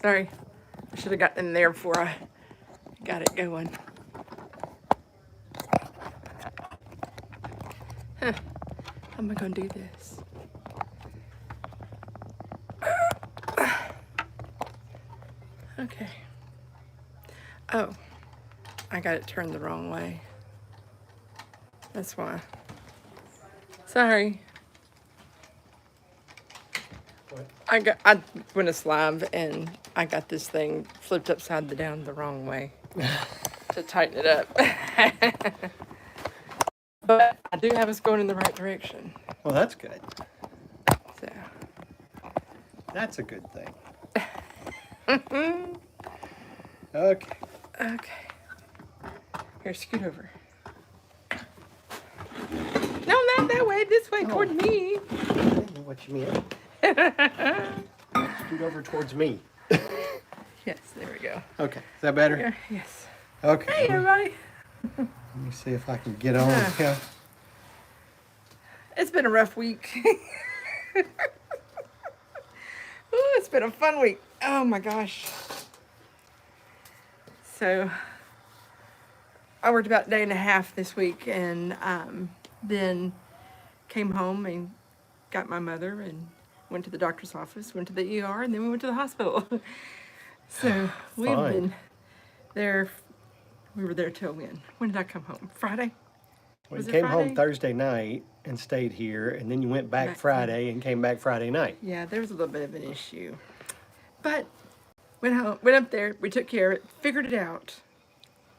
Sorry. I should have gotten in there before I got it going. Huh. How am I going to do this? Okay. Oh, I got it turned the wrong way. That's why. Sorry. What? I went to live and I got this thing flipped upside down the wrong way to tighten it up. But I do have us going in the right direction. Well, that's good. So. That's a good thing. Okay. Okay. Here, scoot over. No, not that way. This way, toward me. I didn't know what you meant. Scoot over towards me. Yes, there we go. Okay. Is that better? Here, yes. Okay. Hey, everybody. Let me see if I can get on. Yeah. Yeah. It's been a rough week. Ooh, it's been a fun week. Oh my gosh. So I worked about a day and a half this week, and then came home and got my mother and went to the doctor's office, went to the ER, and then we went to the hospital. So we've Fine. been there. We were there till when? When did I come home? Friday? Well, Was you it came home Friday? Thursday night and stayed here, and then you went back Back Friday and came back Friday night. Yeah, there was a little bit of an issue. But went home, went up there, we took care of it, figured it out.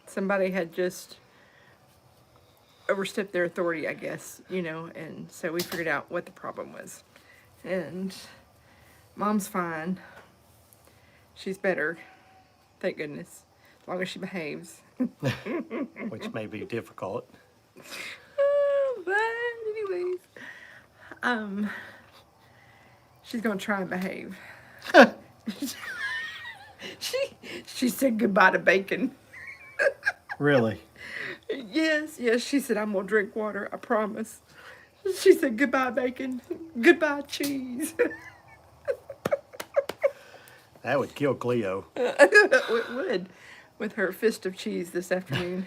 Somebody had just overstepped their authority, I guess, and so we figured out what the problem was. And Mom's fine. She's better. Thank goodness. As long as she behaves. Which may be difficult. But anyways, she's gonna try and behave. She said goodbye to bacon. Really? Yes, she said I'm gonna drink water, I promise. She said goodbye bacon, goodbye cheese. That would kill Cleo. It would, with her fist of cheese this afternoon.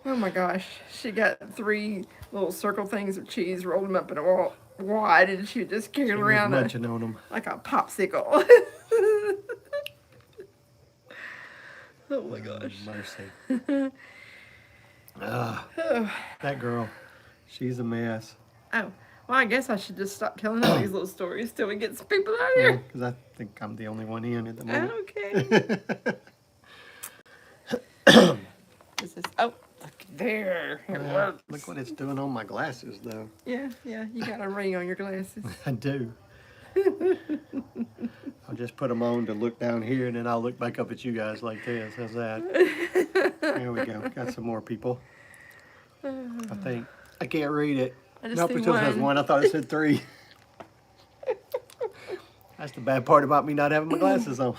Oh my gosh, she got 3 little circle things of cheese, rolled them up in a wad, and she just carried She was around munching on them. like a popsicle. Oh my gosh. Mercy. That girl, she's a mess. Oh, well, I guess I should just stop telling all these little stories till we get some people out here. Because I think I'm the only one in at the moment. Okay. This is, oh, look there. It works. Look what it's doing on my glasses, though. Yeah, you got a ring on your glasses. I do. I'll just put them on to look down here, and then I'll look back up at you guys like this. How's that? There we go. Got some more people. I think. I can't read it. I just Nope, see it still says 1. I thought it said 3. That's the bad part about me not having my glasses on.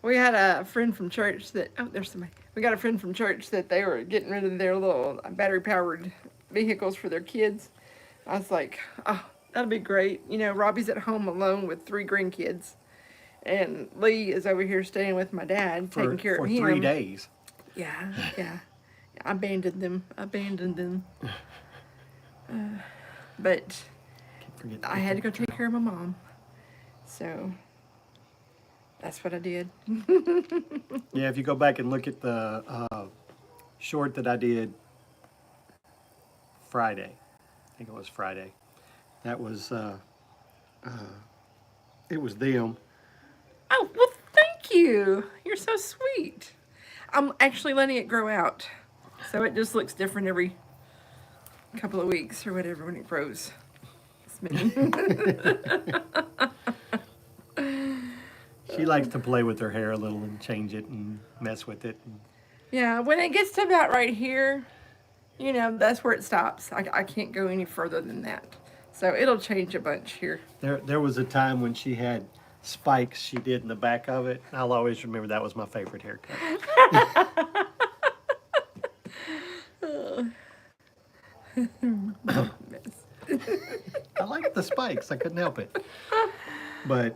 We had a friend from church that, oh, there's somebody. We got a friend from church that they were getting rid of their little battery-powered vehicles for their kids. I was like, oh, that'll be great. Robbie's at home alone with 3 grandkids. And Lee is over here staying with my dad, taking care for of him. 3 days. Yeah. I abandoned them. But I had to go take care of my mom. So that's what I did. Yeah, if you go back and look at the short that I did Friday, I think it was Friday, that was, it was them. Oh, well, thank you. You're so sweet. I'm actually letting it grow out. So it just looks different every couple of weeks or whatever when it grows. She likes to play with her hair a little and change it and mess with it. Yeah, when it gets to about right here, that's where it stops. I can't go any further than that. So it'll change a bunch here. There was a time when she had spikes she did in the back of it. I'll always remember that was my favorite haircut. I liked the spikes. I couldn't help it. But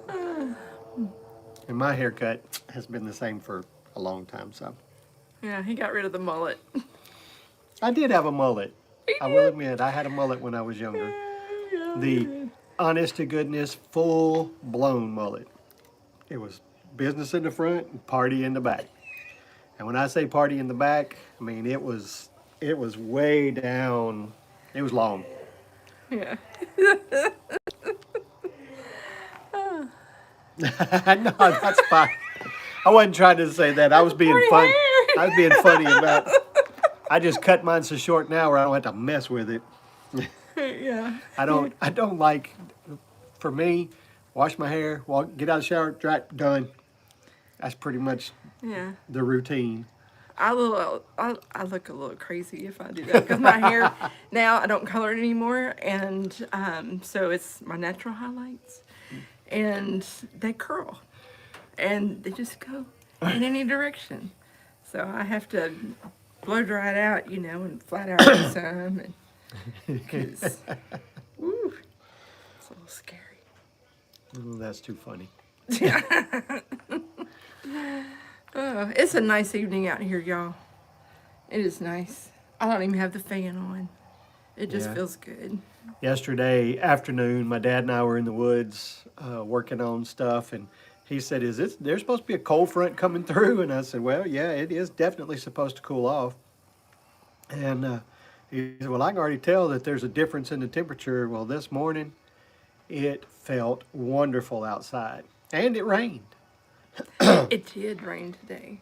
And my haircut has been the same for a long time, so. Yeah, he got rid of the mullet. I did have a mullet. I will admit, I had a mullet when I was younger. Yeah, The honest to goodness, full blown mullet. It was business in the front and party in the back. And when I say party in the back, I mean it was way down. It was long. yeah. No, that's fine. I wasn't trying to say that. I was being Pretty funny. hair. I was being funny about. I just cut mine so short now where I don't have to mess with it. Yeah. I don't like. For me, wash my hair, walk, get out of the shower, dry, done. That's pretty much Yeah. the routine. I look a little crazy if I do that because my hair now I don't color it anymore, and so it's my natural highlights, and they curl, and they just go in any direction. So I have to blow dry it out, and flat iron some, and 'cause, woo, it's a little scary. Oh, that's too funny. Oh, it's a nice evening out here, y'all. It is nice. I don't even have the fan on. It just Yeah. feels good. Yesterday afternoon, my dad and I were in the woods working on stuff, and he said, there's supposed to be a cold front coming through? And I said, well, yeah, it is definitely supposed to cool off. And he said, well, I can already tell that there's a difference in the temperature. Well, this morning, it felt wonderful outside, and it rained. It did rain today.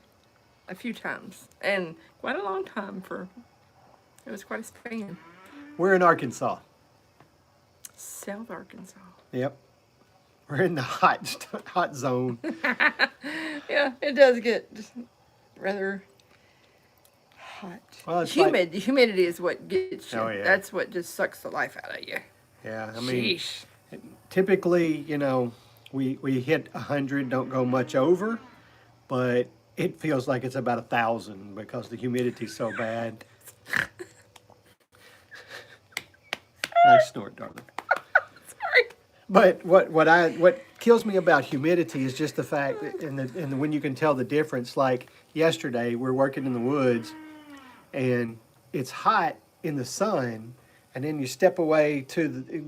A few times. And quite a long time it was quite a span. We're in Arkansas. South Arkansas. Yep. We're in the hot zone. Yeah, it does get rather hot. Well, it's Humid. The humidity is what gets you. Oh, yeah. That's what just sucks the life out of you. Yeah, I mean, Sheesh. typically, we hit 100, don't go much over, but it feels like it's about 1,000 because the humidity's so bad. Nice snort, darling. Sorry. But what kills me about humidity is just the fact that and when you can tell the difference. Like yesterday, we're working in the woods, and it's hot in the sun, and then you step away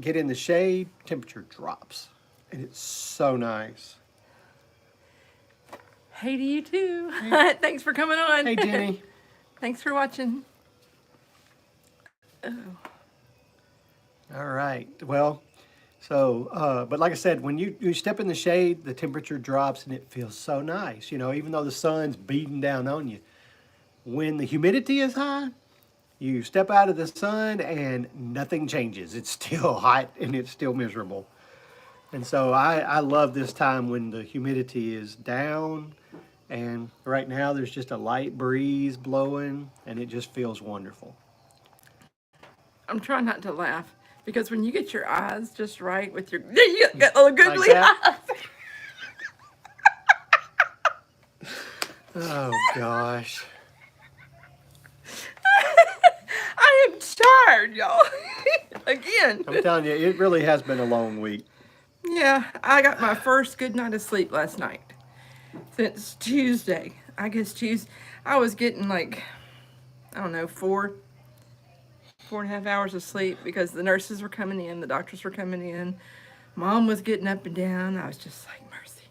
get in the shade, temperature drops, and it's so nice. Hey to you too. Thanks for coming on. Hey, Jenny. Thanks for watching. Oh. All right. Well, so, but like I said, when you step in the shade, the temperature drops and it feels so nice, even though the sun's beating down on you. When the humidity is high, you step out of the sun and nothing changes. It's still hot and it's still miserable. And so I love this time when the humidity is down, and right now there's just a light breeze blowing and it just feels wonderful. I'm trying not to laugh because when you get your eyes just right with your you got little googly that? eyes. Oh gosh. I am tired, y'all. Again. I'm telling you, it really has been a long week. Yeah, I got my first good night of sleep last night. Since Tuesday. I guess Tuesday. I was getting like, I don't know, 4.5 hours of sleep because the nurses were coming in, the doctors were coming in. Mom was getting up and down. I was just like, mercy.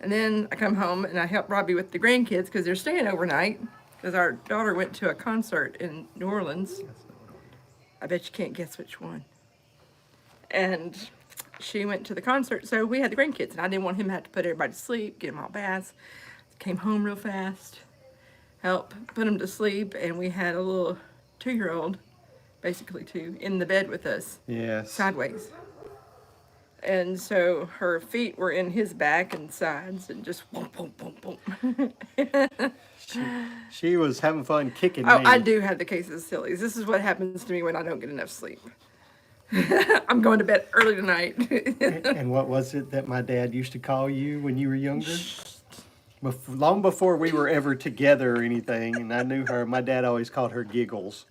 And then I come home and I help Robbie with the grandkids because they're staying overnight because our daughter went to a concert in New Orleans. I bet you can't guess which one. And she went to the concert, so we had the grandkids, and I didn't want him to have to put everybody to sleep, get them all baths. Came home real fast, help put them to sleep, and we had a little 2-year-old, basically 2, in the bed with us, Yes. sideways. And so her feet were in his back and sides, and just boom, boom, boom, boom. She was having fun kicking Oh, me. I do have the case of the sillies. This is what happens to me when I don't get enough sleep. I'm going to bed early tonight. And what was it that my dad used to call you when you were younger? Long before we were ever together or anything, and I knew her, my dad always called her Giggles.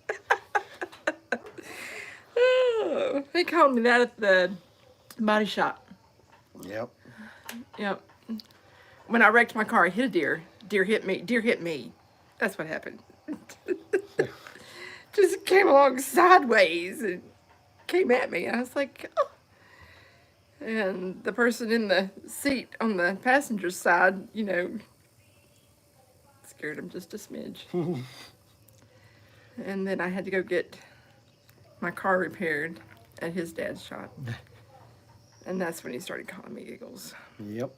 Oh, he called me that at the body shop. Yep. Yep. when I wrecked my car, I hit a deer. Deer hit me. Deer hit me. That's what happened. Just came along sideways and came at me. And I was like, oh. And the person in the seat on the passenger side, scared him just a smidge. And then I had to go get my car repaired at his dad's shop. And that's when he started calling me Eagles. Yep.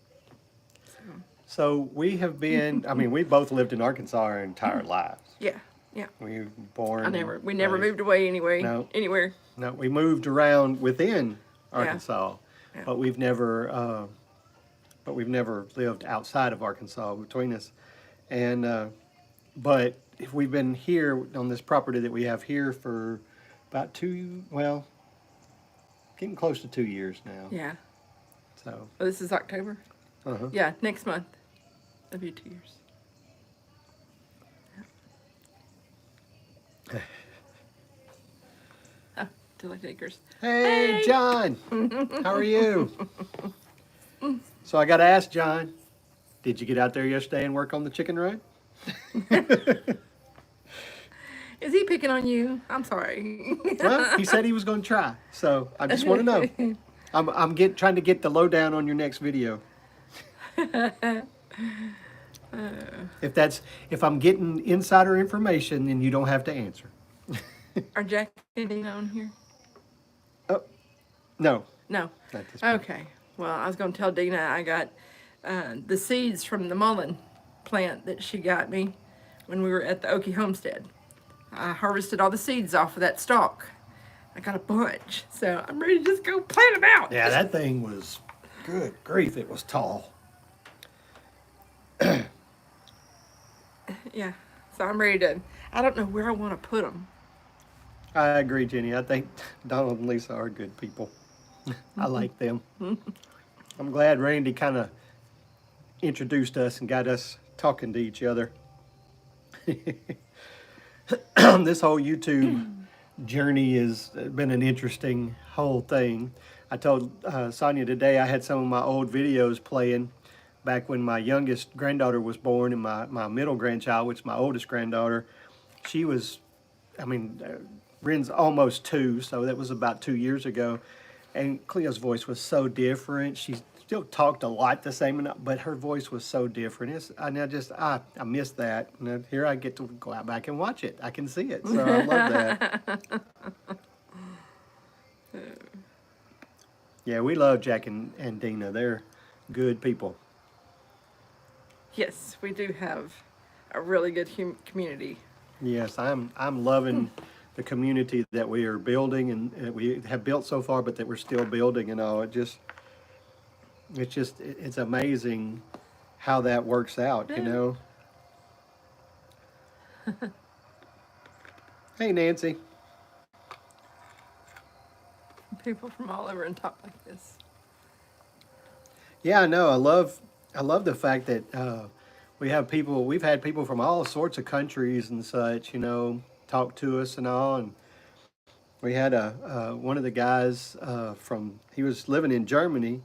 So we have been, I mean, we both lived in Arkansas our entire lives. Yeah, yeah. We were born. We never moved away anyway. No. Anywhere. No, we moved around within Yeah. Arkansas, Yeah. but we've never lived outside of Arkansas between us. And but if we've been here on this property that we have here for about getting close to 2 years now. Yeah. So. Oh, this is October? Uh-huh. Yeah, next month. It'll be 2 years. Yeah. Oh, Delight Acres. Hey, Hey. John, how are you? So I got to ask John, did you get out there yesterday and work on the chicken run? Is he picking on you? I'm sorry. Well, he said he was going to try, so I just want to know. I'm trying to get the lowdown on your next video. If I'm getting insider information, then you don't have to answer. Are Jack and Dina on here? Oh, no, No. not this point. Okay. Well, I was going to tell Dina I got the seeds from the mullein plant that she got me when we were at the Okie homestead. I harvested all the seeds off of that stalk. I got a bunch, so I'm ready to just go plant them out. Yeah, that thing was, good grief, it was tall. Yeah. So I'm ready to. I don't know where I want to put them. I agree, Jenny. I think Donald and Lisa are good people. I like them. I'm glad Randy kind of introduced us and got us talking to each other. This whole YouTube journey has been an interesting whole thing. I told Sonia today I had some of my old videos playing back when my youngest granddaughter was born, and my middle grandchild, which is my oldest granddaughter, she was, Ren's almost 2, so that was about 2 years ago. And Cleo's voice was so different. She still talked a lot the same, but her voice was so different. I miss that. And here I get to go out back and watch it. I can see it, so I love that. Yeah, we love Jack and Dina. They're good people. Yes, we do have a really good community. Yes, I'm loving the community that we are building and we have built so far, but that we're still building and all. It's amazing how that works out, you know. Hey, Nancy. People from all over and talk like this. Yeah, I know. I love the fact that we've had people from all sorts of countries and such, you know, talk to us and all. And we had one of the guys he was living in Germany.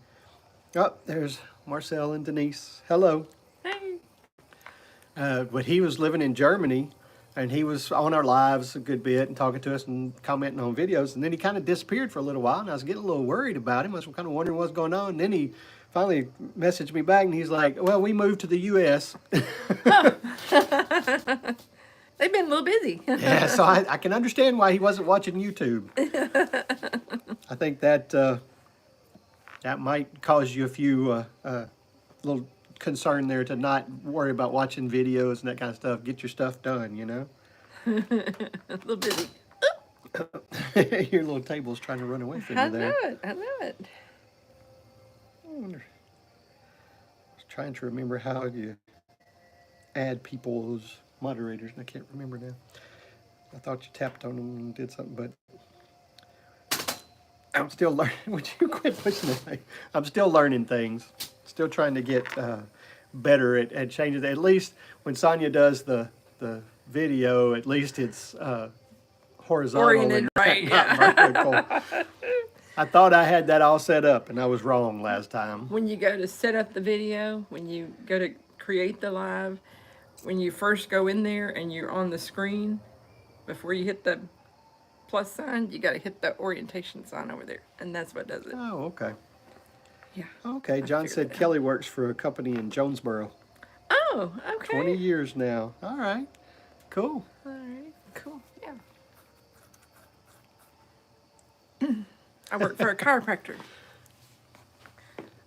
Oh, there's Marcel and Denise. Hello. Hey. But he was living in Germany, and he was on our lives a good bit and talking to us and commenting on videos. And then he kind of disappeared for a little while, and I was getting a little worried about him. I was kind of wondering what's going on. And then he finally messaged me back, and he's like, well, we moved to the U.S. They've been a little busy. Yeah, so I can understand why he wasn't watching YouTube. I think that that might cause you a few little concern there to not worry about watching videos and that kind of stuff. Get your stuff done, you know? A little busy. Your little table's trying to run away from I you there. know it. I know it. I was trying to remember how you add people as moderators, and I can't remember now. I thought you tapped on them and did something, but I'm still learning. Would you quit pushing it? I'm still learning things. Still trying to get better at changing it. At least when Sonia does the video, at least it's horizontal Oriented, and right, not yeah. vertical. I thought I had that all set up, and I was wrong last time. When you go to set up the video, when you go to create the live, when you first go in there and you're on the screen, before you hit the plus sign, you got to hit the orientation sign over there, and that's what does it. Oh, okay. Yeah. Okay, John figured said that out. Kelly works for a company in Jonesboro. Oh, okay. 20 years now. All right. Cool. All right, cool. Yeah. I work for a chiropractor.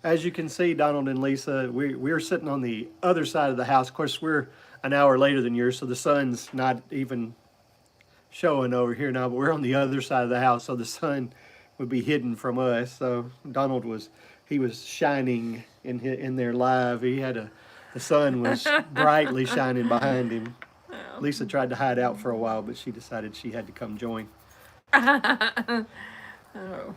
As you can see, Donald and Lisa, we're sitting on the other side of the house. Of course, we're an hour later than yours, so the sun's not even showing over here now, but we're on the other side of the house, so the sun would be hidden from us. So Donald was shining in there live. The sun was brightly shining behind him. Oh. Lisa tried to hide out for a while, but she decided she had to come join. Oh.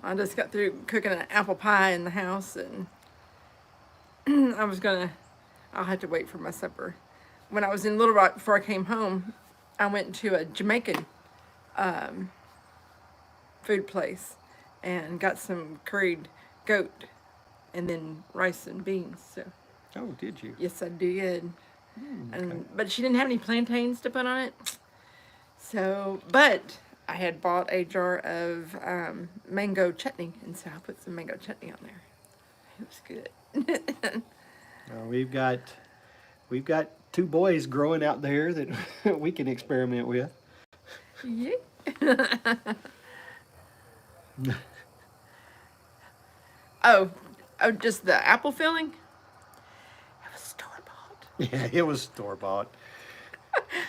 I just got through cooking an apple pie in the house, and I'll have to wait for my supper. When I was in Little Rock before I came home, I went to a Jamaican food place and got some curried goat and then rice and beans. So Oh, did you? yes, I did. Okay. But she didn't have any plantains to put on it. So, but I had bought a jar of mango chutney, and so I put some mango chutney on there. It was good. We've got two boys growing out there that we can experiment with. Yeah. Oh, just the apple filling? It was store bought. Yeah, it was store bought.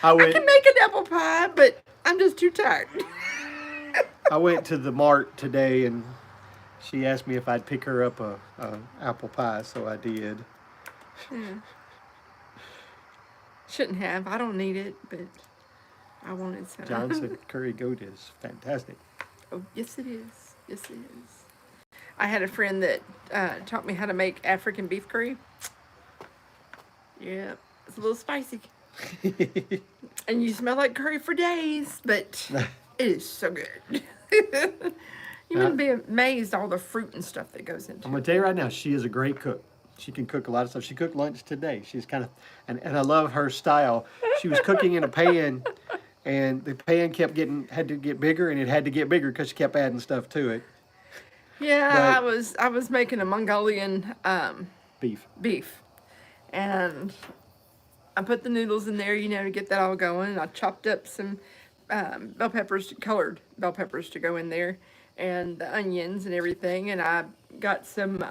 I can make an apple pie, but I'm just too tired. I went to the mart today, and she asked me if I'd pick her up a apple pie, so I did. Shouldn't have. I don't need it, but I wanted some. John said curry goat is fantastic. Oh, yes it is. Yes it is. I had a friend that taught me how to make African beef curry. Yeah, it's a little spicy. And you smell like curry for days, but it is so good. You wouldn't be amazed all the fruit and stuff that goes into I'm gonna it. tell you right now, she is a great cook. She can cook a lot of stuff. She cooked lunch today. She's kind of, and I love her style. She was cooking in a pan, and the pan had to get bigger, and it had to get bigger because she kept adding stuff to it. Yeah, But- I was making a Mongolian Beef. beef, and I put the noodles in there, you know, to get that all going. And I chopped up some bell peppers, colored bell peppers, to go in there, and the onions and everything. And I got some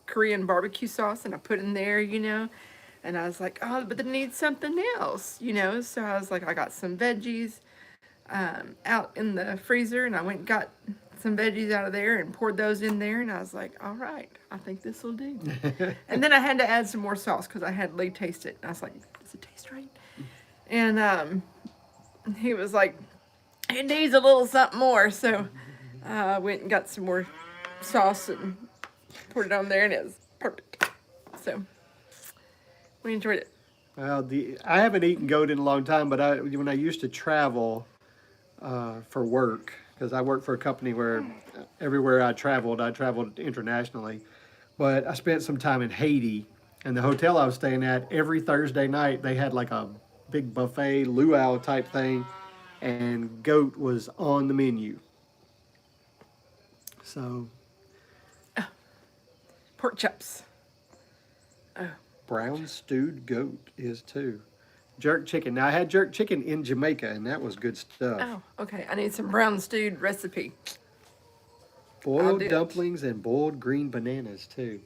Korean barbecue sauce, and I put in there, you know. And I was like, oh, but it needs something else, you know. So I was like, I got some veggies out in the freezer, and I went and got some veggies out of there and poured those in there. And I was like, all right, I think this will do. And then I had to add some more sauce because I had Lee taste it. And I was like, does it taste right? And he was like, it needs a little something more. So I went and got some more sauce and poured it on there, and it was perfect. So we enjoyed it. Well, I haven't eaten goat in a long time, but when I used to travel for work, because I worked for a company where everywhere I traveled internationally. But I spent some time in Haiti, and the hotel I was staying at, every Thursday night, they had like a big buffet, luau type thing, and goat was on the menu. So, Pork chops. Oh, brown stewed goat is too. Jerk chicken. Now, I had jerk chicken in Jamaica, and that was good stuff. oh, okay. I need some brown stewed recipe. I'll Boiled do it. dumplings and boiled green bananas too.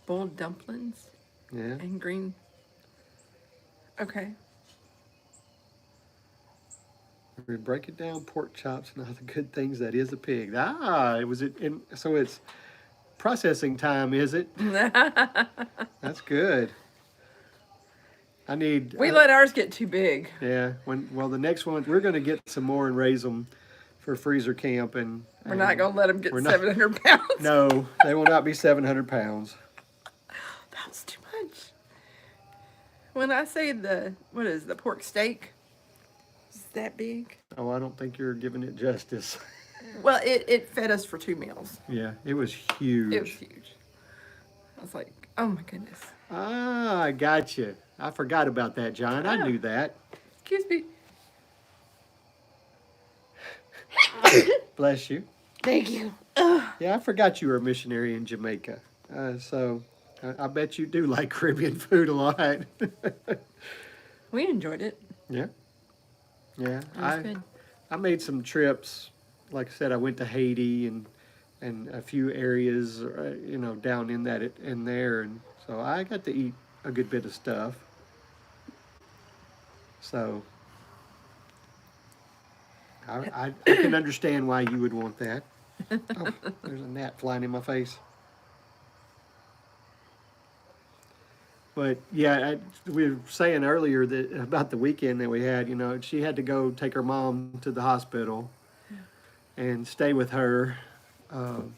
Boiled dumplings Yeah. and green. Okay. We break it down, pork chops and all the good things that is a pig. So it's processing time, is it? That's good. I need. We let ours get too big. Yeah. The next one we're going to get some more and raise them for freezer camp, and We're not going to let them get we're not- 700 pounds. No, they will not be 700 pounds. That's too much. When I say the pork steak? Is that big? Oh, I don't think you're giving it justice. Well, it fed us for 2 meals. Yeah, it was huge. It was huge. I was like, oh my goodness. Ah, I got you. I forgot about that, John. I Oh, knew that. excuse me. Bless you. Thank you. Yeah, I forgot you were a missionary in Jamaica. So I bet you do like Caribbean food a lot. We enjoyed it. Yeah, yeah. It was good. I made some trips. Like I said, I went to Haiti and a few areas, down in in there, and so I got to eat a good bit of stuff. So I can understand why you would want that. Oh, there's a gnat flying in my face. But yeah, we were saying earlier that about the weekend that we had. She had to go take her mom to the hospital and stay with her. Um,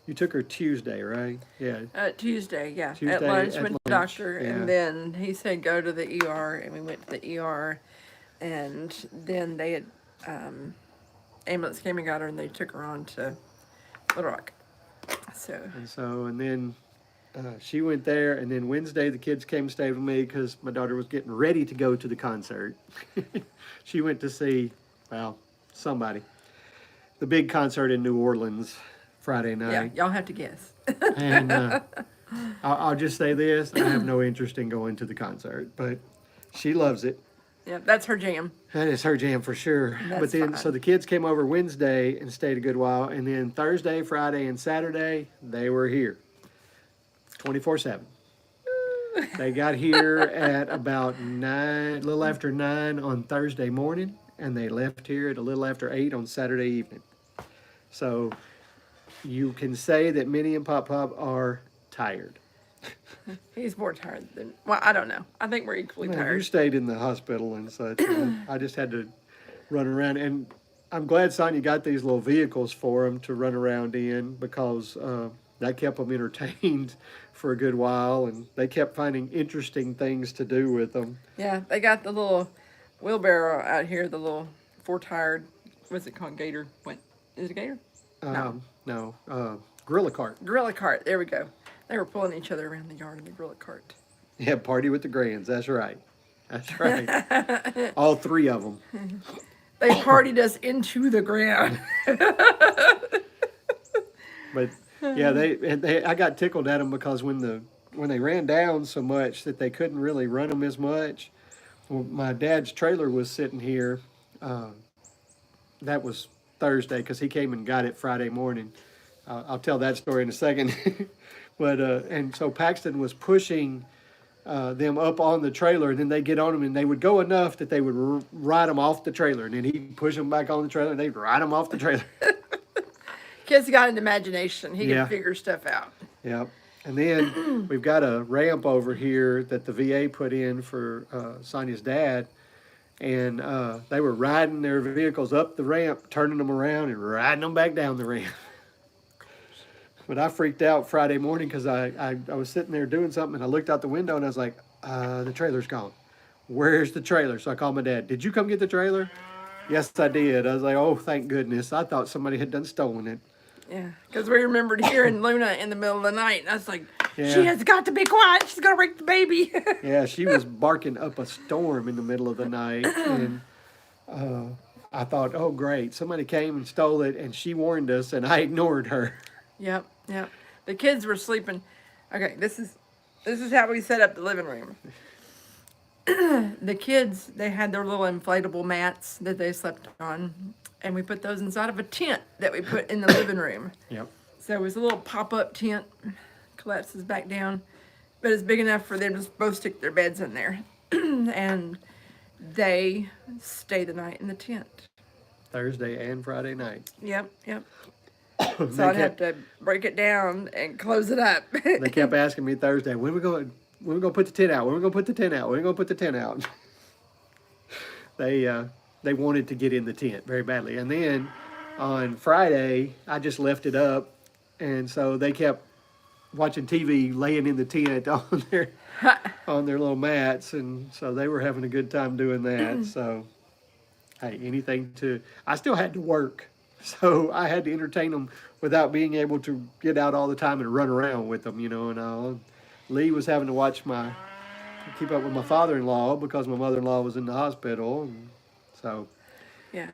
you took her Tuesday, right? Yeah, Tuesday, yeah. Tuesday at lunch, at went to the lunch, doctor, yeah. and then he said go to the ER, and we went to the ER, and then they had ambulance came and got her, and they took her on to Little Rock. So and then she went there, and then Wednesday the kids came and stayed with me because my daughter was getting ready to go to the concert. She went to see, well, somebody, the big concert in New Orleans Friday yeah, night. y'all have to guess. And I'll just say this: I have no interest in going to the concert, but she loves it. Yeah, that's her jam. That is her jam for sure. That's But then, fine. so the kids came over Wednesday and stayed a good while, and then Thursday, Friday, and Saturday they were here, 24/7. They got here at about 9, a little after 9 on Thursday morning, and they left here at a little after 8 on Saturday evening. So you can say that Minnie and Pop Pop are tired. He's more tired than, well, I don't know. I think we're equally Well, you tired. stayed in the hospital and such. And I just had to run around, and I'm glad Sonia got these little vehicles for them to run around in because that kept them entertained for a good while, and they kept finding interesting things to do with them. Yeah, they got the little wheelbarrow out here, the little four-tired, what's it called, gator? What, is it a gator? No, gorilla cart. Gorilla cart, there we go. They were pulling each other around the yard in the gorilla cart. Yeah, party with the grands. That's right. That's right. All three of them. They partied us into the ground. But yeah, I got tickled at them because when they ran down so much that they couldn't really run them as much. Well, my dad's trailer was sitting here. That was Thursday because he came and got it Friday morning. I'll tell that story in a second. But and so Paxton was pushing them up on the trailer, and then they get on them, and they would go enough that they would ride them off the trailer, and then he'd push them back on the trailer, and they'd ride them off the trailer. Kid's got an imagination. He Yeah. can figure stuff out. Yep. And then we've got a ramp over here that the VA put in for Sonia's dad, and they were riding their vehicles up the ramp, turning them around, and riding them back down the ramp. But I freaked out Friday morning because I was sitting there doing something, and I looked out the window, and I was like, the trailer's gone. Where's the trailer? So I called my dad. Did you come get the trailer? Yes, I did. I was like, oh, thank goodness. I thought somebody had done stolen it. Yeah, because we remembered hearing Luna in the middle of the night, and I was like, Yeah. she has got to be quiet. She's going to wake the baby. Yeah, she was barking up a storm in the middle of the night, and I thought, oh, great. Somebody came and stole it, and she warned us, and I ignored her. Yep. The kids were sleeping. Okay, this is how we set up the living room. The kids, they had their little inflatable mats that they slept on, and we put those inside of a tent that we put in the living room. Yep. So it was a little pop-up tent, collapses back down, but it's big enough for them to both stick their beds in there. And they stay the night in the tent. Thursday and Friday night. Yep. They So I'd have kept, to break it down and close it up. they kept asking me Thursday, when we going to put the tent out? When we going to put the tent out? When we going to put the tent out? They wanted to get in the tent very badly. And then on Friday, I just left it up, and so they kept watching TV, laying in the tent on their little mats, and so they were having a good time doing that. So, hey, I still had to work. So I had to entertain them without being able to get out all the time and run around with them, and all. Lee was having to keep up with my father-in-law because my mother-in-law was in the hospital, and so Yeah.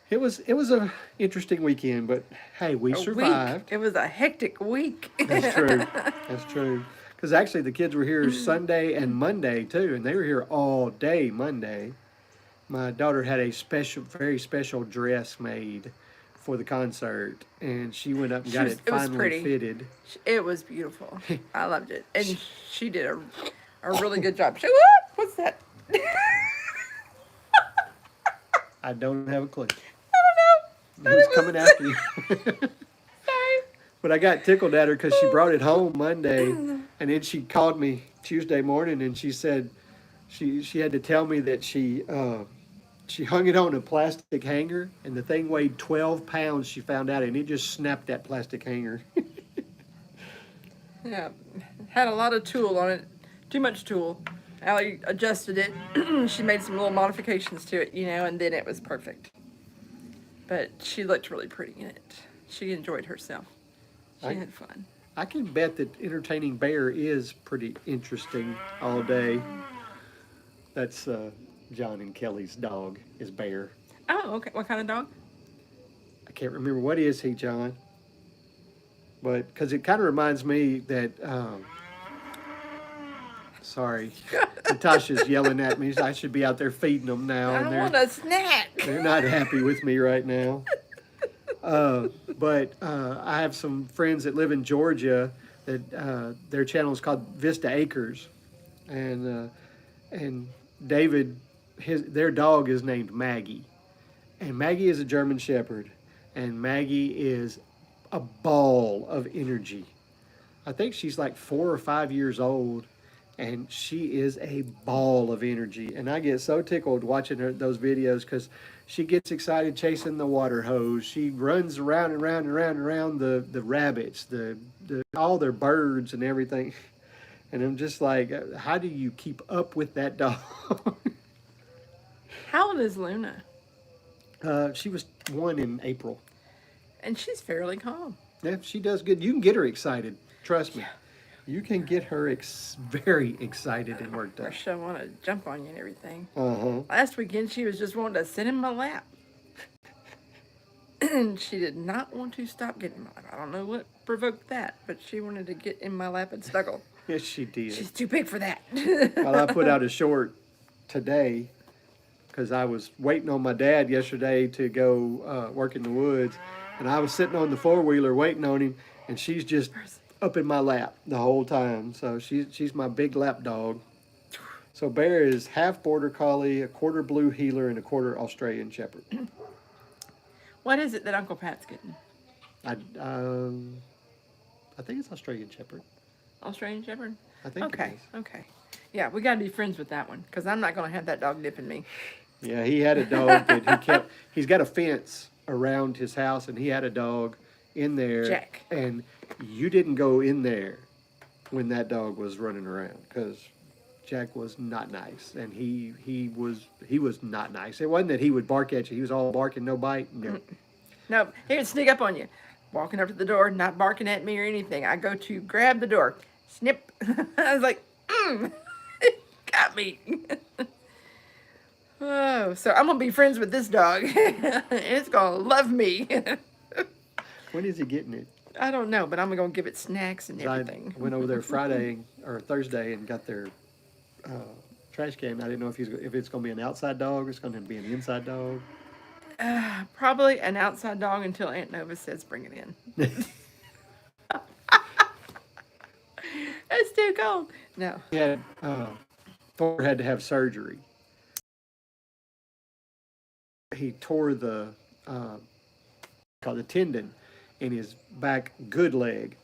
it was a interesting weekend. But hey, we A week. survived. It was a hectic week. That's true. That's true. Because actually, the kids were here Sunday and Monday too, and they were here all day Monday. My daughter had a very special dress made for the concert, and she went up and got it It was finally pretty. fitted. It was beautiful. I loved it. And she did a really good job. She, what? What's that? I don't have a clue. I don't know. It was coming after you. Sorry. But I got tickled at her because she brought it home Monday, and then she called me Tuesday morning, and she said she had to tell me that she hung it on a plastic hanger, and the thing weighed 12 pounds. She found out, and it just snapped that plastic hanger. Yeah. Had a lot of tulle on it. Too much tulle. Allie adjusted it. She made some little modifications to it, and then it was perfect. But she looked really pretty in it. She enjoyed herself. She had fun. I can bet that entertaining Bear is pretty interesting all day. That's John and Kelly's dog is Bear. Oh, okay. What kind of dog? I can't remember what is he, John. But because it kind of reminds me that. Sorry, Natasha's yelling at me. I should be out there feeding them now, I and want a snack. they're not happy with me right now. But I have some friends that live in Georgia that their channel is called Vista Acres, and David, their dog is named Maggie, and Maggie is a German Shepherd, and Maggie is a ball of energy. I think she's like 4 or 5 years old, and she is a ball of energy. And I get so tickled watching those videos because she gets excited chasing the water hose. She runs around and around and around and around the rabbits, all their birds and everything. And I'm just like, how do you keep up with that dog? How old is Luna? She was 1 in April. And she's fairly calm. Yeah, she does good. You can get her excited. Trust me. You can get her very excited and worked up. Or she'll want to jump on you and everything. Uh-huh. Last weekend, she was just wanting to sit in my lap. And she did not want to stop getting in my lap. I don't know what provoked that, but she wanted to get in my lap and snuggle. Yes, she did. She's too big for that. Well, I put out a short today because I was waiting on my dad yesterday to go work in the woods. And I was sitting on the four-wheeler waiting on him, and she's just up in my lap the whole time. So she's my big lap dog. So Bear is half Border Collie, a quarter Blue Heeler, and a quarter Australian Shepherd. What is it that Uncle Pat's getting? I think it's Australian Shepherd. Australian Shepherd? I think Okay, it is. okay. Yeah, we got to be friends with that one because I'm not going to have that dog nipping me. Yeah, he had a dog that he's got a fence around his house, and he had a dog in there. Jack. And you didn't go in there when that dog was running around because Jack was not nice, and he was not nice. It wasn't that he would bark at you. He was all barking, no bite. No. No, he would sneak up on you, walking up to the door, not barking at me or anything. I go to grab the door, snip. I was like, got me. Oh, so I'm gonna be friends with this dog. It's gonna love me. When is he getting it? I don't know, but I'm gonna give it snacks and everything. I went over there Friday or Thursday and got their trash can. I didn't know if it's going to be an outside dog or it's going to be an inside dog. Probably an outside dog until Aunt Nova says bring it in. It's too cold. No. He had Thor had to have surgery. He tore the tendon in his back good leg.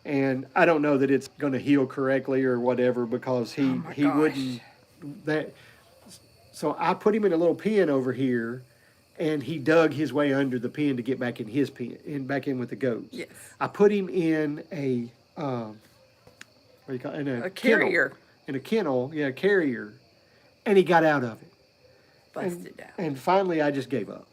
And I don't know that it's going to heal correctly or whatever because he wouldn't. So I put him in a little pen over here, and he dug his way under the pen to get back in his pen, back in with the goats. Yes. I put him in a what do you call it? In a carrier. Kennel, in a kennel, yeah, carrier, and he got out of it. Busted out. And finally, I just gave up.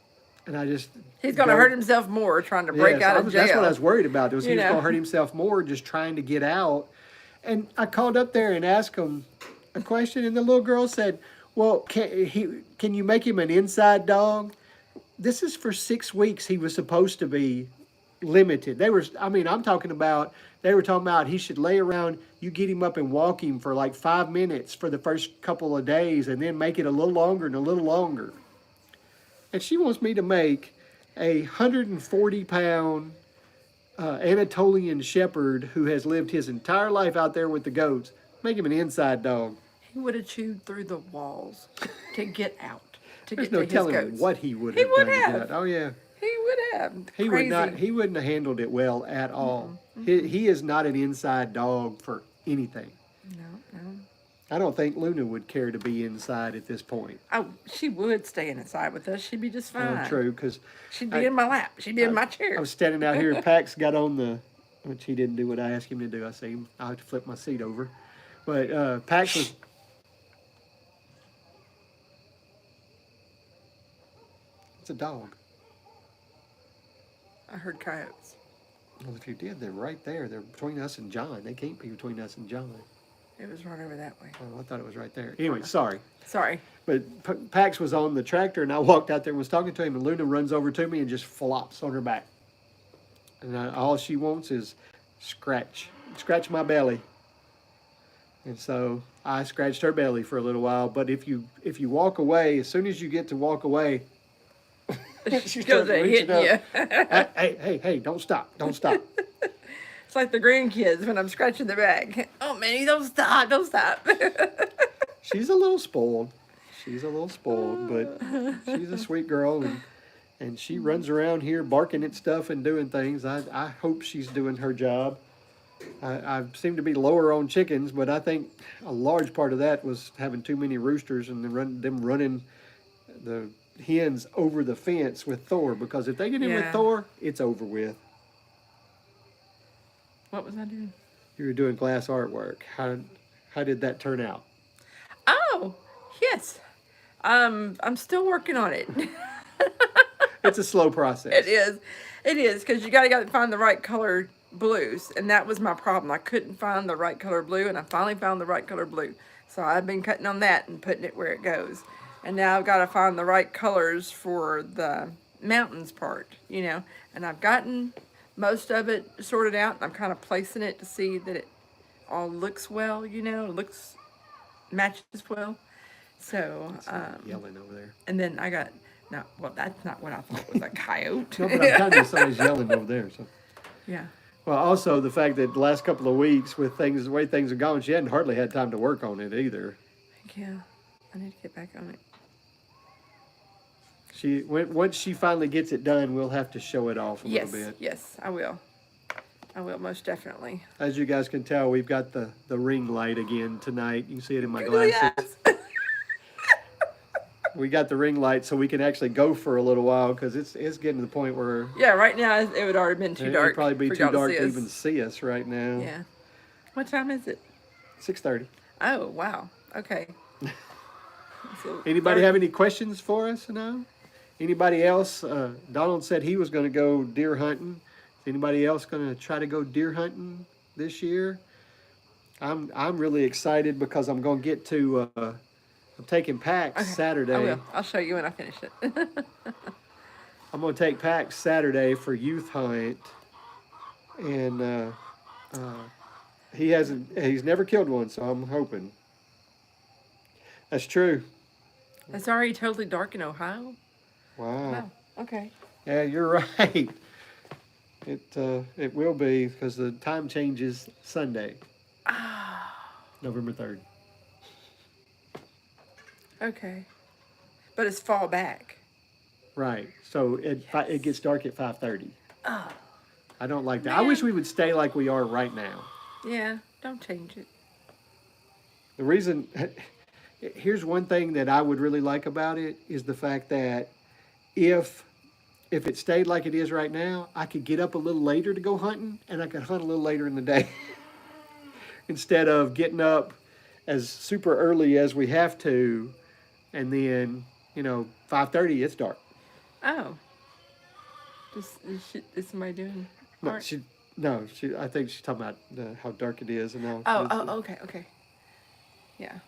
And I just He's going to hurt himself more trying to break out of jail. That's what I was worried about. Was he was know. going to hurt himself more just trying to get out. And I called up there and asked him a question, and the little girl said, "Well, can you make him an inside dog?" This is for 6 weeks. He was supposed to be limited. They were. I mean, I'm talking about. They were talking about he should lay around. You get him up and walk him for like 5 minutes for the first couple of days, and then make it a little longer and a little longer. And she wants me to make a 140-pound Anatolian shepherd who has lived his entire life out there with the goats, make him an inside dog. He would have chewed through the walls to get out. There's no telling what he would have done. To that. Oh yeah. He would have. He would not. He wouldn't have handled it well at all. He is not an inside dog for anything. No. I don't think Luna would care to be inside at this point. Oh, she would stay inside with us. She'd be just fine. True, because she'd be in my lap. She'd be in my chair. I was standing out here. Pax got on which he didn't do what I asked him to do. I see him. I had to flip my seat over, but Pax was. It's a dog. I heard coyotes. Well, if you did, they're right there. They're between us and John. They can't be between us and John. It was right over that way. Oh, I thought it was right there. Anyway, sorry. Sorry. But Pax was on the tractor, and I walked out there and was talking to him, and Luna runs over to me and just flops on her back. And all she wants is scratch my belly. And so I scratched her belly for a little while. But if you walk away, as soon as you get to walk away, she goes to hit you. Hey, don't stop. It's like the grandkids when I'm scratching their back. Oh, man, don't stop. She's a little spoiled, but she's a sweet girl, and she runs around here barking at stuff and doing things. I hope she's doing her job. I seem to be lower on chickens, but I think a large part of that was having too many roosters and them running the hens over the fence with Thor, because if they get in with Thor, it's over with. What was I doing? You were doing glass artwork. How did that turn out? Oh, yes. I'm still working on it. It's a slow process. It is, because you gotta find the right color blues, and that was my problem. I couldn't find the right color blue, and I finally found the right color blue. So I've been cutting on that and putting it where it goes. And now I've got to find the right colors for the mountains part, and I've gotten most of it sorted out, and I'm kind of placing it to see that it all looks well, matches well. So, yelling over there. And then I got, that's not what I thought was a coyote. No, but I'm telling you, somebody's yelling over there. So. Yeah. Well, also the fact that the last couple of weeks with the way things have gone, she hadn't hardly had time to work on it either. Yeah, I need to get back on it. Once she finally gets it done, we'll have to show it off a little bit. Yes, I will. I will, most definitely. As you guys can tell, we've got the ring light again tonight. You can see it in my glasses. Yes. We got the ring light so we can actually go for a little while, because it's getting to the point where... Yeah, right now it would already been too dark. It would probably be too dark to even see us right now. Yeah. What time is it? 6:30. Oh, wow. Okay. So Anybody have any questions for us now? Anybody else? Donald said he was going to go deer hunting. Is anybody else going to try to go deer hunting this year? I'm really excited because I'm going to get to. I'm taking Pax Saturday. I will. I'll show you when I finish it. I'm going to take Pax Saturday for youth hunt, and he's never killed one, so I'm hoping. That's true. It's already totally dark in Ohio. Wow. Okay. Yeah, you're right. It will be, because the time changes Sunday. November 3rd. Okay. But it's fall back. Right. So it gets dark at 5:30. Oh. I don't like that. Man. I wish we would stay like we are right now. Yeah, don't change it. The reason, here's one thing that I would really like about it, is the fact that if it stayed like it is right now, I could get up a little later to go hunting, and I could hunt a little later in the day. Instead of getting up as super early as we have to, and then, 5:30, it's dark. Oh, Is somebody doing No, art? no, I think she's talking about how dark it is and all. Okay, okay. Yeah.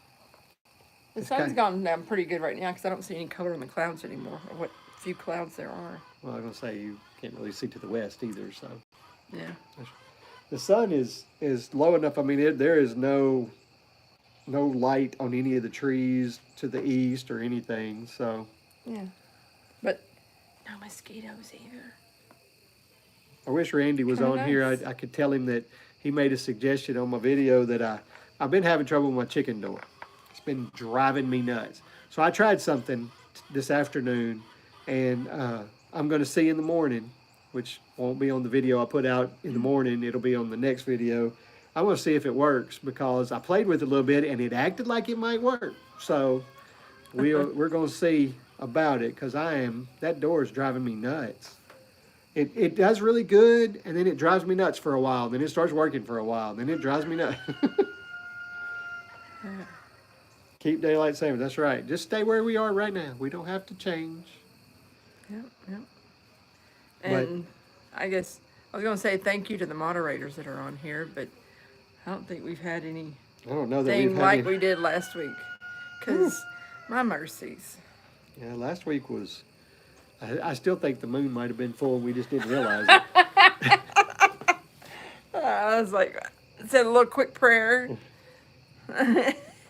The It's sun's kind. gone down pretty good right now because I don't see any color in the clouds anymore, or what few clouds there are. Well, I'm gonna say you can't really see to the west either. So Yeah. the sun is low enough. I mean, there is no light on any of the trees to the east or anything. So Yeah. But no mosquitoes either. I wish Randy was Kinda on here. nice. I could tell him that he made a suggestion on my video that I've been having trouble with my chicken door. It's been driving me nuts. So I tried something this afternoon, and I'm going to see in the morning, which won't be on the video I put out in the morning. It'll be on the next video. I'm going to see if it works because I played with it a little bit and it acted like it might work. So we're going to see about it because that door is driving me nuts. It does really good, and then it drives me nuts for a while. Then it starts working for a while. Then it drives me nuts. Keep daylight savings. That's right. Just stay where we are right now. We don't have to change. Yep, yep. But- And I guess I was going to say thank you to the moderators that are on here, but I don't think we've had anything I don't know that we've had like any. we did last week. Because, my mercies. Yeah, last week was. I still think the moon might have been full. We just didn't realize it. I was like, said a little quick prayer.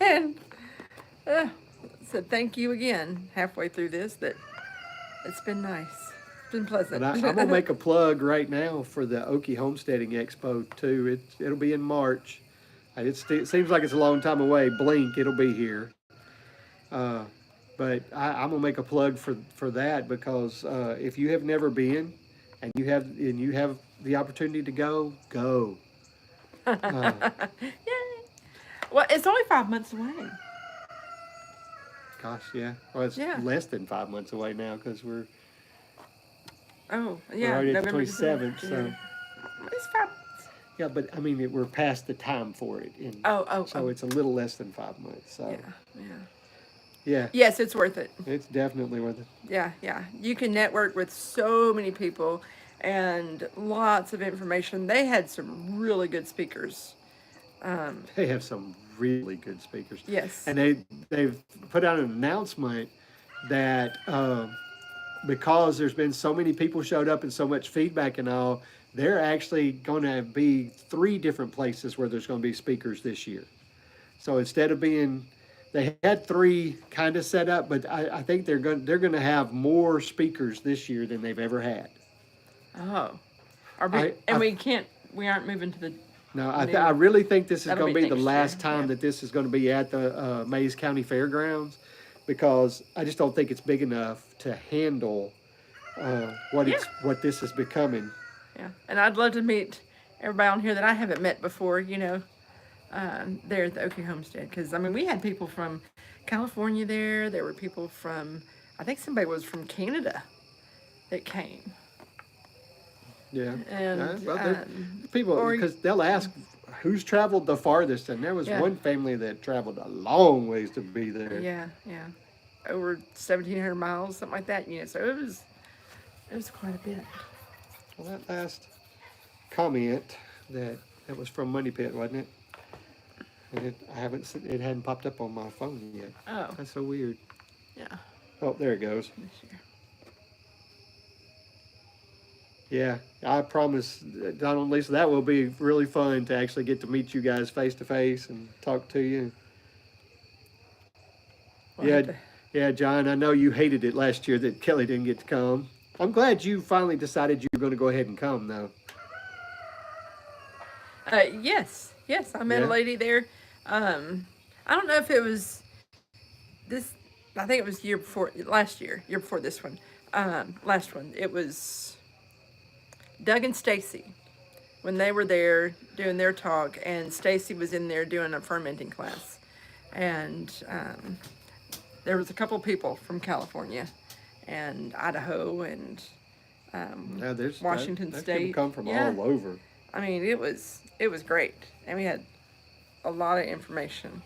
And said thank you again halfway through this. That it's been nice. It's been pleasant. But I'm gonna make a plug right now for the Okie Homesteading Expo too. It'll be in March. It seems like it's a long time away. Blink, it'll be here. But I'm gonna make a plug for that because if you have never been and you have the opportunity to go. Yay. Well, it's only 5 months away. Gosh, yeah. Well, it's Yeah. less than 5 months away now because we're Oh, yeah. already at the November, December, 27th. So January. It's 5 months. yeah, but I mean we're past the time for it. So Oh. it's a little less than 5 months. So Yeah. yeah, Yes, it's worth it. it's definitely worth it. Yeah. You can network with so many people and lots of information. They had some really good speakers. They have some really good speakers. Yes. And they've put out an announcement that because there's been so many people showed up and so much feedback and all, they're actually going to be 3 different places where there's going to be speakers this year. So instead of being, they had 3 kind of set up, but I think they're going to have more speakers this year than they've ever had. Oh. We aren't moving to the. No, I really think this is That'll going to be be the next last year, time yeah. that this is going to be at the Mays County Fairgrounds because I just don't think it's big enough to handle what this is becoming. Yeah. And I'd love to meet everybody on here that I haven't met before, there at the Okie Homestead. Because, I mean, we had people from California there. There were people from, I think somebody was from Canada that came. Yeah. And, People, or- because they'll ask who's traveled the farthest, and there was Yeah. one family that traveled a long ways to be there. Yeah. Over 1,700 miles, something like that. So it was quite a bit. Well, that last comment that was from Money Pit, wasn't it? And it hadn't popped up on my phone yet. Oh, That's so weird. yeah. Oh, there it goes. This year. Yeah, I promise, Donald and Lisa, that will be really fun to actually get to meet you guys face to face and talk to you. We'll have Yeah, to- yeah, John, I know you hated it last year that Kelly didn't get to come. I'm glad you finally decided you were going to go ahead and come, though. Yes. I met Yeah. a lady there. I don't know if it was this. I think it was year before this one. Last one. It was Doug and Stacy when they were there doing their talk, and Stacy was in there doing a fermenting class, and there was a couple people from California and Idaho and Yeah, Washington there's State. people come from Yeah. all over. I mean, it was great, and we had a lot of information.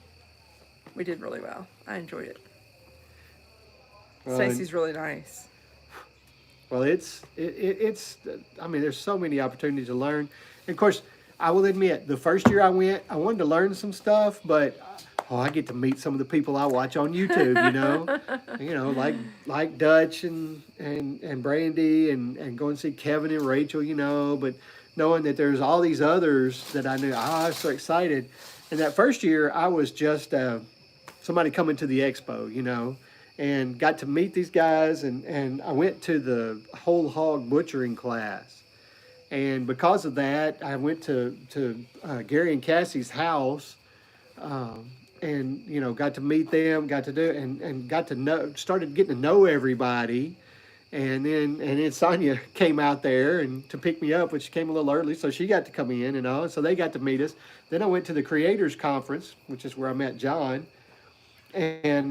We did really well. I enjoyed it. Well, Stacy's really nice. Well, it's. I mean, there's so many opportunities to learn. And of course, I will admit, the first year I went, I wanted to learn some stuff, but I get to meet some of the people I watch on YouTube. Like Dutch and Brandy and go and see Kevin and Rachel. But knowing that there's all these others that I knew, I was so excited. And that first year, I was just somebody coming to the expo. And got to meet these guys, and I went to the whole hog butchering class. And because of that, I went to Gary and Cassie's house, and got to meet them, got to do and got to know, started getting to know everybody. And then Sonia came out there and to pick me up, which she came a little early, so she got to come in and all. So they got to meet us. Then I went to the Creators Conference, which is where I met John, and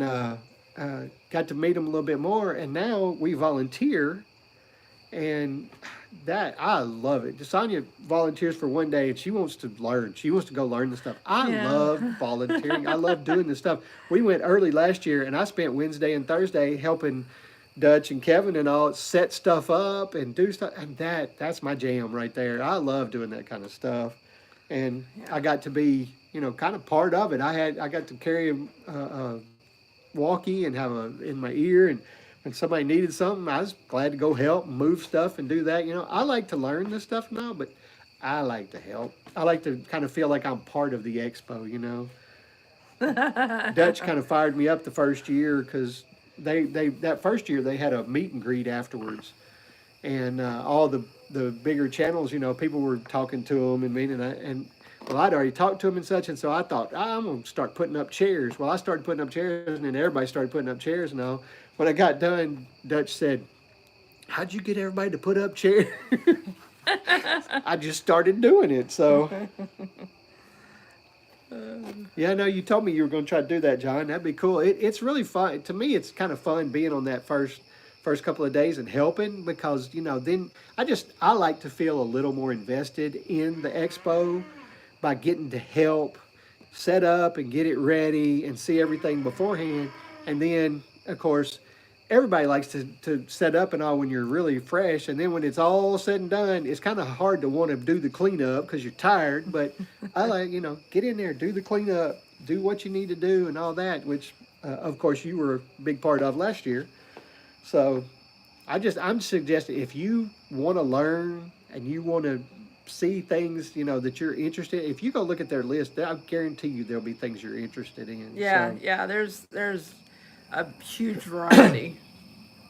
got to meet him a little bit more. And now we volunteer, and that I love it. Sonia volunteers for one day, and she wants to learn. She wants to go learn the stuff. I Yeah. love volunteering. I love doing this stuff. We went early last year, and I spent Wednesday and Thursday helping Dutch and Kevin and all set stuff up and do stuff. And that's my jam right there. I love doing that kind of stuff. And I got to be, kind of part of it. I got to carry a walkie and have in my ear, and when somebody needed something, I was glad to go help and move stuff and do that. I like to learn this stuff now, but I like to help. I like to kind of feel like I'm part of the expo. Dutch kind of fired me up the first year because they that first year they had a meet and greet afterwards, and all the bigger channels, people were talking to them and meeting, and well, I'd already talked to them and such, and so I thought, I'm going to start putting up chairs. Well, I started putting up chairs, and then everybody started putting up chairs and all. When I got done, Dutch said, how'd you get everybody to put up chairs? I just started doing it, so. Yeah, no, you told me you were going to try to do that, John. That'd be cool. It's really fun. To me, it's kind of fun being on that first couple of days and helping, because, then I like to feel a little more invested in the expo by getting to help set up and get it ready and see everything beforehand. And then, of course, everybody likes to set up and all when you're really fresh. And then when it's all said and done, it's kind of hard to want to do the cleanup because you're tired. But I like, get in there, do the cleanup, do what you need to do and all that, which, of course, you were a big part of last year. So I'm suggesting, if you want to learn and you want to see things, that you're interested in, if you go look at their list, I guarantee you there'll be things you're interested in. Yeah, So, yeah. There's a huge variety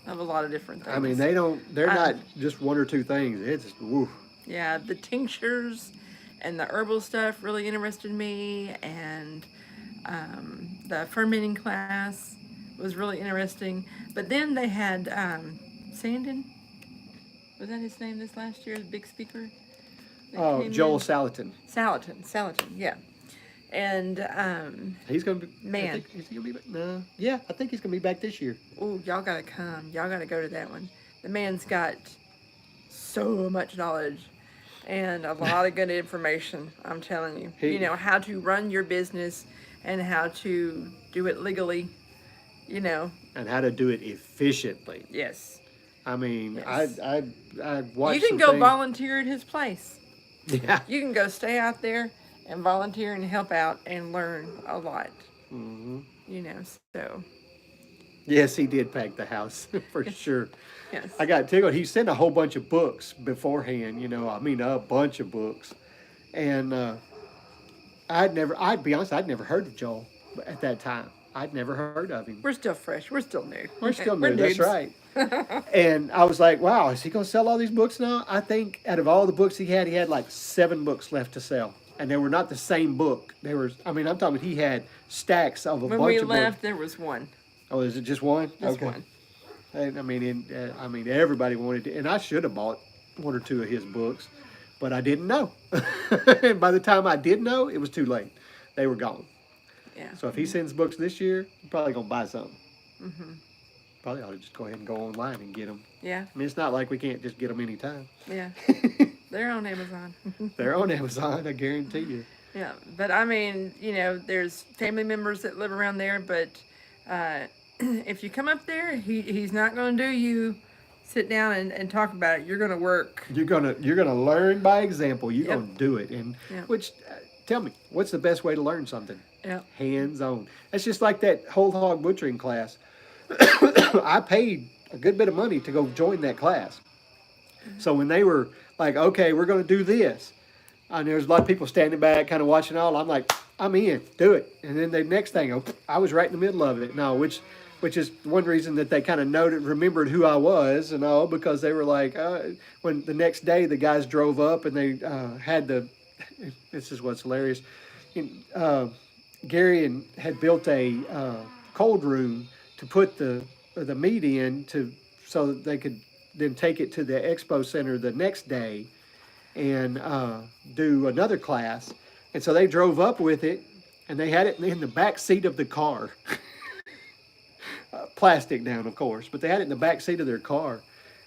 of a lot of different things. I mean, they're not just one or two things. It's woof. Yeah, the tinctures and the herbal stuff really interested me, and the fermenting class was really interesting. But then they had Sandin. Was that his name this last year? The big speaker. that Oh, came Joel in? Salatin. Salatin, yeah. And He's gonna be. Man. Is he gonna be back? No. Yeah, I think he's gonna be back this year. oh, y'all gotta come. Y'all gotta go to that one. The man's got so much knowledge and a lot of good information. I'm telling you. He- How to run your business and how to do it legally. And how to do it efficiently. Yes. I mean, Yes. I watched. You can some go things- volunteer at his place. Yeah. You can go stay out there and volunteer and help out and learn a lot. Hmm. So Yes, he did pack the house for sure. yes. I got tickled. He sent a whole bunch of books beforehand. I mean, a bunch of books, and I'd be honest, I'd never heard of Joel at that time. I'd never heard of him. We're still fresh. We're still new. We're still new. That's noobs. right. And I was like, wow, is he going to sell all these books now? I think out of all the books he had like 7 books left to sell. And they were not the same book. They were, I'm talking, he had stacks of a When bunch we of left, books. there was one. Oh, is it just one? Just one. And, I mean, everybody wanted to, and I should have bought 1 or 2 of his books, but I didn't know. And by the time I did know, it was too late. They were gone. Yeah. So if he sends books this year, I'm probably going to buy something. Probably ought to just go ahead and go online and get them. Yeah. I mean, it's not like we can't just get them anytime. Yeah. They're on Amazon. They're on Amazon, I guarantee you. Yeah. But I mean, there's family members that live around there, but if you come up there, he's not going to do you sit down and talk about it. You're gonna work. You're gonna learn by example. You're Yep. gonna do it. And Yep. which, tell me, what's the best way to learn something? Yep. Hands on. It's just like that whole hog butchering class. I paid a good bit of money to go join that class. So when they were like, okay, we're going to do this, and there's a lot of people standing back, kind of watching all, I'm like, I'm in, do it. And then the next thing, I was right in the middle of it. No, which is one reason that they kind of remembered who I was and all, because they were like, when the next day the guys drove up and they had this is what's hilarious. Gary had built a cold room to put the meat in so that they could then take it to the expo center the next day and do another class. And so they drove up with it, and they had it in the back seat of the car. Plastic down, of course, but they had it in the back seat of their car.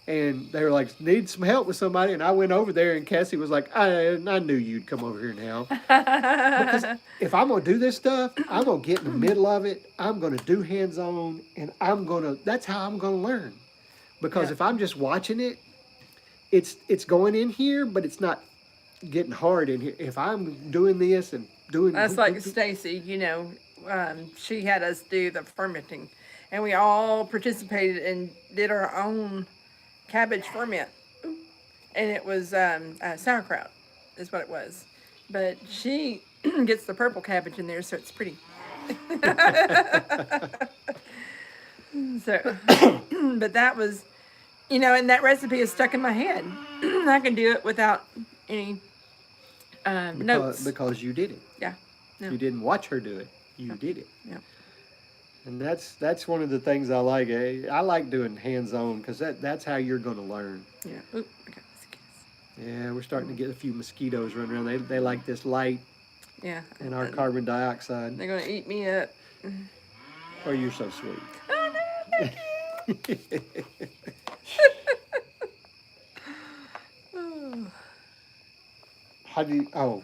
And they were like, need some help with somebody. And I went over there, and Cassie was like, I knew you'd come over here and help. Because if I'm going to do this stuff, I'm going to get in the middle of it. I'm going to do hands-on, and that's how I'm going to learn. Because Yeah. if I'm just watching it, it's going in here, but it's not getting hard in here. If I'm doing this and doing... That's like Stacy, she had us do the fermenting, and we all participated and did our own cabbage ferment, and it was sauerkraut, is what it was. But she gets the purple cabbage in there, so it's pretty. So, but that was, and that recipe is stuck in my head. I can do it without any notes. Because you did it. Yeah. Yeah. You didn't watch her do it. You did it. Yeah. And that's one of the things I like. I like doing hands-on because that's how you're going to learn. Yeah. Oop, I got mosquitoes. Yeah, we're starting to get a few mosquitoes running around. They like this light Yeah. and our carbon dioxide. They're gonna eat me up. Oh, you're so sweet. Oh no, thank you. Oh.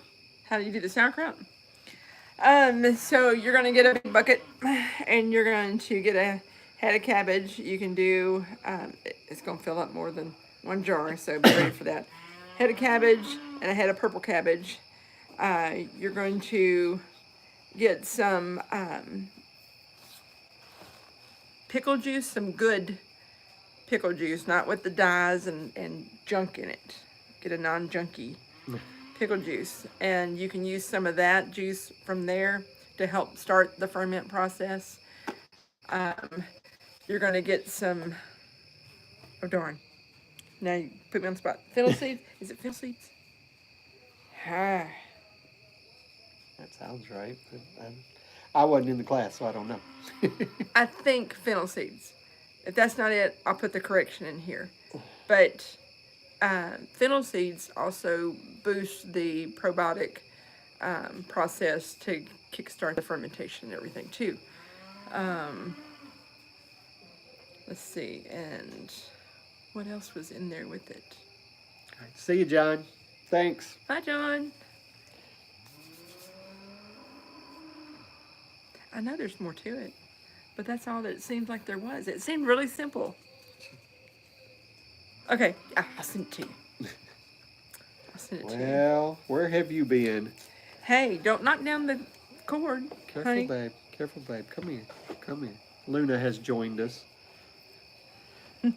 How do you do the sauerkraut? So you're gonna get a big bucket, and you're going to get a head of cabbage. You can do. It's gonna fill up more than one jar, so be ready for that. Head of cabbage and a head of purple cabbage. You're going to get some pickle juice, some good pickle juice, not with the dyes and junk in it. Get a non-junky pickle juice, and you can use some of that juice from there to help start the ferment process. You're going to get some, oh darn, now you put me on the spot. Fennel seeds? Is it fennel seeds? Ah. That sounds right. But I wasn't in the class, so I don't know. I think fennel seeds. If that's not it, I'll put the correction in here. But fennel seeds also boost the probiotic process to kickstart the fermentation and everything too. Let's see, and what else was in there with it? All right, see you, John. Thanks. Bye, John. I know there's more to it, but that's all that it seemed like there was. It seemed really simple. Okay, I'll send it to you. I'll send it to you. Well, where have you been? Hey, don't knock down the cord, Careful, honey. babe. Careful, babe. Come here. Come here. Luna has joined us.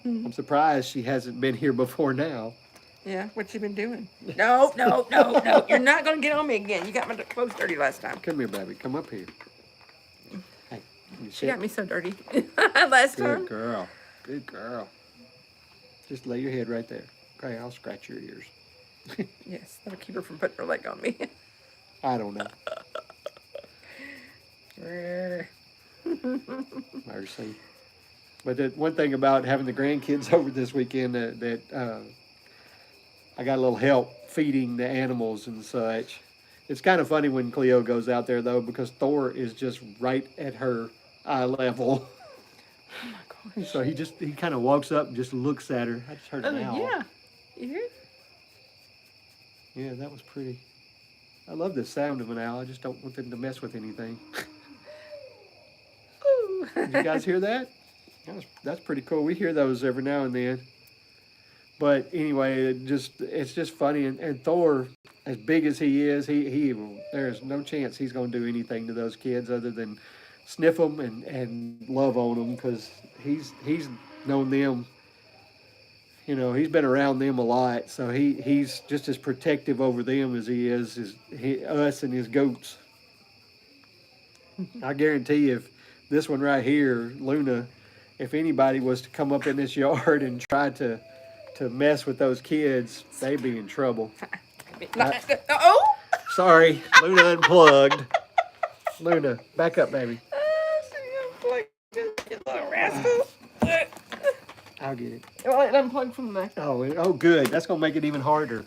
I'm surprised she hasn't been here before now. Yeah, what you been doing? No, no, no, no. You're not going to get on me again. You got my clothes dirty last time. Come here, baby. Come up here. Hey, can you She sit? got me so dirty last Good time. girl. Good girl. Just lay your head right there. Okay, I'll scratch your ears. Yes, that'll keep her from putting her leg on me. I don't know. Mercy. But the one thing about having the grandkids over this weekend that I got a little help feeding the animals and such. It's kind of funny when Cleo goes out there though, because Thor is just right at her eye level. Oh my gosh. So he kind of walks up and just looks at her. I just heard an owl. Yeah. You hear it? Yeah, that was pretty. I love the sound of an owl. I just don't want them to mess with anything. Ooh. Did you guys hear that? That's pretty cool. We hear those every now and then. But anyway, it's just funny. And Thor, as big as he is, there's no chance he's going to do anything to those kids other than sniff them and love on them, because he's known them. You know, he's been around them a lot, so he's just as protective over them as he is us and his goats. I guarantee you, if this one right here, Luna, if anybody was to come up in this yard and try to mess with those kids, they'd be in trouble. Oh! Sorry, Luna unplugged. Luna, back up, baby. You little rascal. I'll get it. Well, it unplugged from the. Oh, good. That's gonna make it even harder.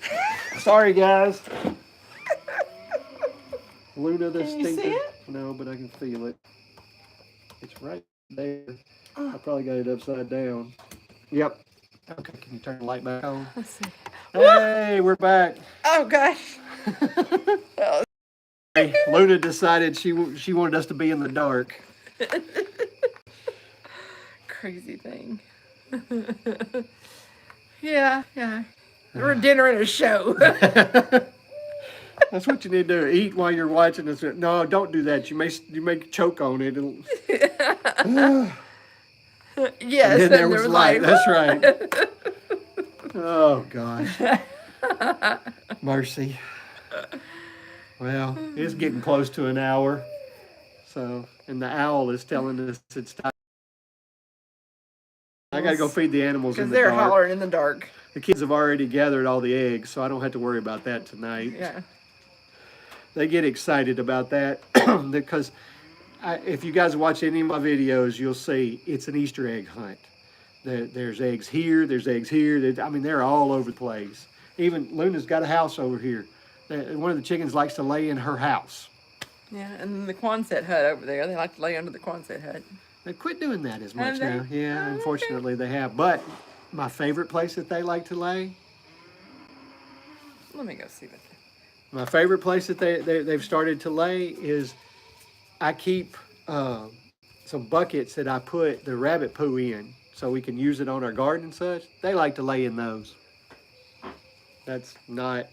Sorry, guys. Luna the Can you see stinker. it? No, but I can feel it. It's right there. I probably got it upside down. Yep. Okay, can you turn the light back on? Let's see. Hey, we're back. Oh gosh. Oh. Hey, Luna decided she wanted us to be in the dark. Crazy thing. Yeah. We're dinner and a show. That's what you need to do. Eat while you're watching this. No, don't do that. You may choke on it. Yes, And then there was light. That's right. Oh gosh. Mercy. Well, it's getting close to an hour. So, and the owl is telling us it's time. I gotta go feed the animals in Because the they're dark. hollering in the dark. The kids have already gathered all the eggs, so I don't have to worry about that tonight. Yeah. They get excited about that because if you guys watch any of my videos, you'll see it's an Easter egg hunt. There's eggs here, there's eggs here. I mean, they're all over the place. Even Luna's got a house over here. One of the chickens likes to lay in her house. Yeah, and then the Quonset hut over there. They like to lay under the Quonset hut. They quit doing that as much Have they? now. Yeah, Oh, unfortunately they have. But my favorite place that they like to lay, Let me go see that. my favorite place that they've started to lay is I keep some buckets that I put the rabbit poo in so we can use it on our garden and such. They like to lay in those. That's not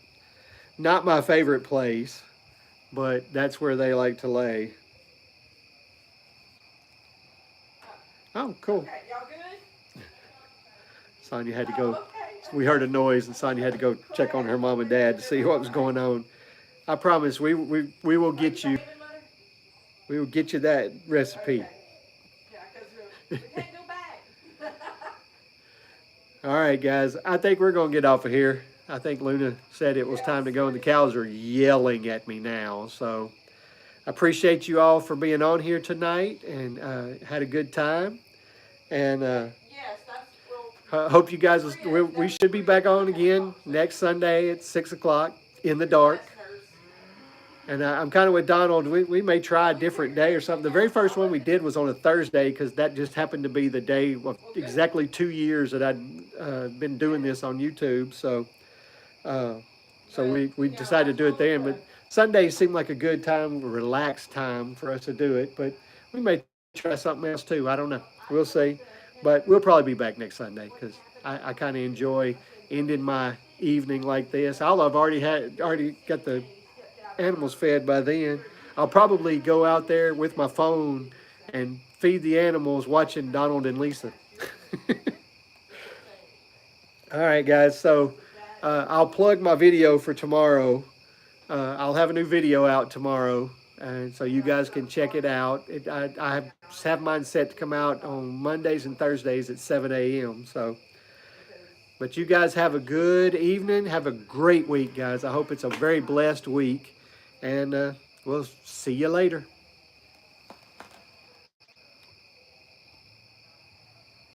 my favorite place, but that's where they like to lay. Oh, cool. Okay, y'all good? Sonya had to go. We heard a noise, and Sonya had to go check on her mom and dad to see what was going on. I promise we will get you. We will get you that recipe. Yeah, because we can't go back. All right, guys. I think we're gonna get off of here. I think Luna said it was time to go, and the cows are yelling at me now. So I appreciate you all for being on here tonight, and had a good time. And Yes, that's hope you guys. We should be back on again next Sunday at 6 o'clock in the dark. And I'm kind of with Donald. We may try a different day or something. The very first one we did was on a Thursday because that just happened to be the day of exactly 2 years that I'd been doing this on YouTube. So we decided to do it then. But Sundays seemed like a good time, a relaxed time for us to do it. But we may try something else too. I don't know. We'll see. But we'll probably be back next Sunday because I kind of enjoy ending my evening like this. I've already got the animals fed by then. I'll probably go out there with my phone and feed the animals watching Donald and Lisa. All right, guys. So I'll plug my video for tomorrow. I'll have a new video out tomorrow, and so you guys can check it out. I have mine set to come out on Mondays and Thursdays at 7 a.m. So, but you guys have a good evening. Have a great week, guys. I hope it's a very blessed week. And we'll see you later.